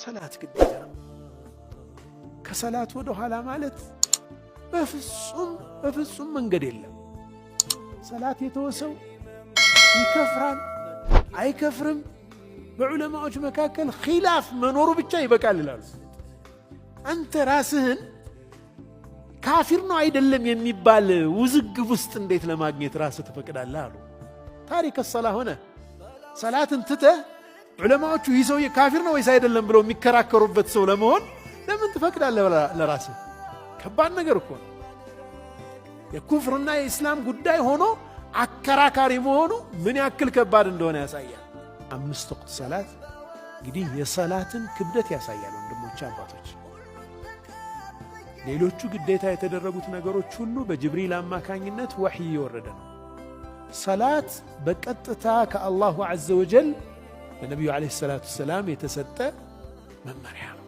ሰላት ግዴታ ነው። ከሰላት ወደ ኋላ ማለት በፍጹም መንገድ የለም። ሰላት የተወሰው ይከፍራል አይከፍርም በዑለማዎች መካከል ኺላፍ መኖሩ ብቻ ይበቃል ይላሉ። አንተ ራስህን ካፊር ነው አይደለም የሚባል ውዝግብ ውስጥ እንዴት ለማግኘት ራስህ ትፈቅዳለህ አሉ። ታሪክ الصلاة ሆነ ሰላትን ትተህ ዑለማዎቹ ይህ ሰው ካፊር ነው ወይስ አይደለም ብለው የሚከራከሩበት ሰው ለመሆን ለምን ትፈቅዳለህ ለራስህ? ከባድ ነገር እኮ ነው። የኩፍርና የእስላም ጉዳይ ሆኖ አከራካሪ መሆኑ ምን ያክል ከባድ እንደሆነ ያሳያል። 5 ወቅት ሰላት እንግዲህ የሰላትን ክብደት ያሳያል። ወንድሞች አባቶች፣ ሌሎቹ ግዴታ የተደረጉት ነገሮች ሁሉ በጅብሪል አማካኝነት ወህይ እየወረደ ነው። ሰላት በቀጥታ ከአላሁ ዐዘ ወጀል ለነቢዩ ዓለይሂ ሰላቱ ወሰላም የተሰጠ መመሪያ ነው።